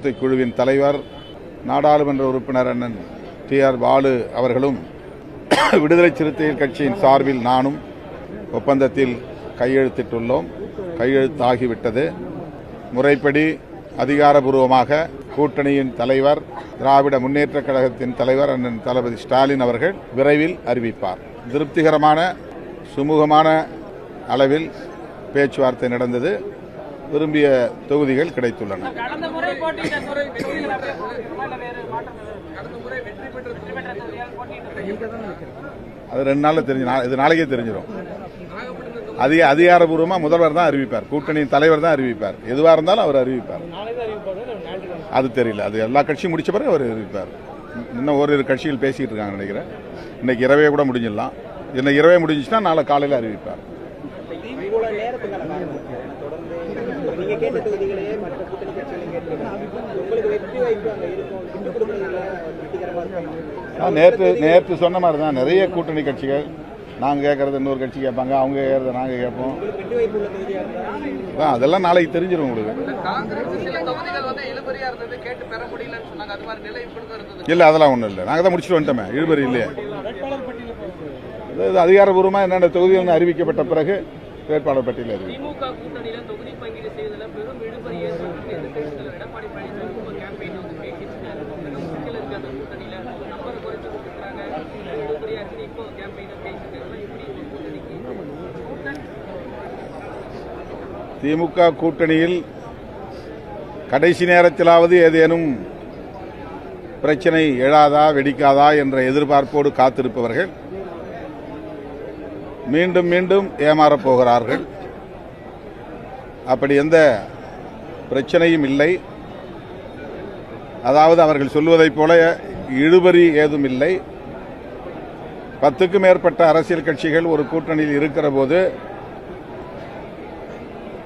பேச்சுவார்த்தை குழுவின் தலைவர் நாடாளுமன்ற உறுப்பினர் அண்ணன் டி.ஆர். பாலு அவர்களும் விடுதலை சிறுத்தைகள் கட்சியின் சார்பில் நானும் ஒப்பந்தத்தில் கையெழுத்திட்டுள்ளோம். கையெழுத்தாகிவிட்டது. முறைப்படி அதிகாரபூர்வமாக கூட்டணியின் தலைவர், திராவிட முன்னேற்றக் கழகத்தின் தலைவர் அண்ணன் தளபதி ஸ்டாலின் அவர்கள் விரைவில் அறிவிப்பார். திருப்திகரமான சுமூகமான அளவில் பேச்சுவார்த்தை நடந்தது. விரும்பிய தொகுதிகள் கிடைத்துள்ளன. அது 2 நாள்ல இது நாளைக்கே தெரிஞ்சிடும். அதிகாரபூர்வமாக முதல்வர் தான் அறிவிப்பார், கூட்டணியின் தலைவர் தான் அறிவிப்பார். எதுவாக இருந்தாலும் அவர் அறிவிப்பார். அது தெரியல, அது எல்லா கட்சியும் முடிச்ச பிறகு அவர் அறிவிப்பார். இன்னும் ஓரிரு கட்சிகள் பேசிக்கிட்டு இருக்காங்க நினைக்கிறேன். இன்னைக்கு இரவே கூட முடிஞ்சிடலாம். இன்னைக்கு இரவே முடிஞ்சிச்சுன்னா நாளை காலையில் அறிவிப்பார். நேற்று சொன்ன மாதிரி தான் நிறைய கூட்டணி கட்சிகள் நாங்கள் கேட்கறது இன்னொரு கட்சி கேட்பாங்க, அவங்க கேட்கறத நாங்கள் கேட்போம். அதெல்லாம் நாளைக்கு தெரிஞ்சிடும் உங்களுக்கு. இல்லை, அதெல்லாம் ஒன்றும் இல்லை. நாங்கள் தான் முடிச்சுட்டு வந்துட்டோமே, இழுபறி இல்லையே. அதிகாரபூர்வமாக என்னென்ன தொகுதிகள் அறிவிக்கப்பட்ட பிறகு வேட்பாளர் பட்டியல் அறிவிக்கும். திமுக கூட்டணியில் கடைசி நேரத்திலாவது ஏதேனும் பிரச்சனை எழாதா, வெடிக்காதா என்ற எதிர்பார்ப்போடு காத்திருப்பவர்கள் மீண்டும் மீண்டும் ஏமாறப் போகிறார்கள். அப்படி எந்த பிரச்சனையும் இல்லை. அதாவது அவர்கள் சொல்வதைப் போல இழுபறி ஏதும் இல்லை. 10க்கும் மேற்பட்ட அரசியல் கட்சிகள் ஒரு கூட்டணியில் இருக்கிற போது,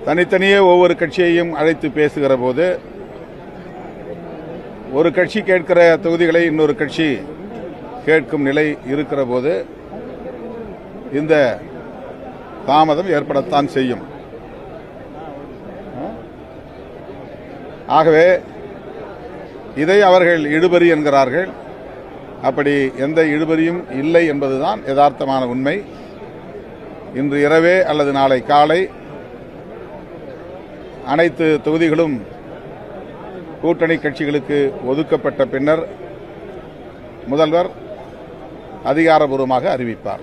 தனித்தனியே ஒவ்வொரு கட்சியையும் அழைத்து பேசுகிற போது, ஒரு கட்சி கேட்கிற தொகுதிகளை இன்னொரு கட்சி கேட்கும் நிலை இருக்கிற போது இந்த தாமதம் ஏற்படத்தான் செய்யும். ஆகவே இதை அவர்கள் இழுபறி என்கிறார்கள். அப்படி எந்த இழுபறியும் இல்லை என்பதுதான் யதார்த்தமான உண்மை. இன்று இரவே அல்லது நாளை காலை அனைத்து தொகுதிகளும் கூட்டணி கட்சிகளுக்கு ஒதுக்கப்பட்ட பின்னர் முதல்வர் அதிகாரபூர்வமாக அறிவிப்பார்.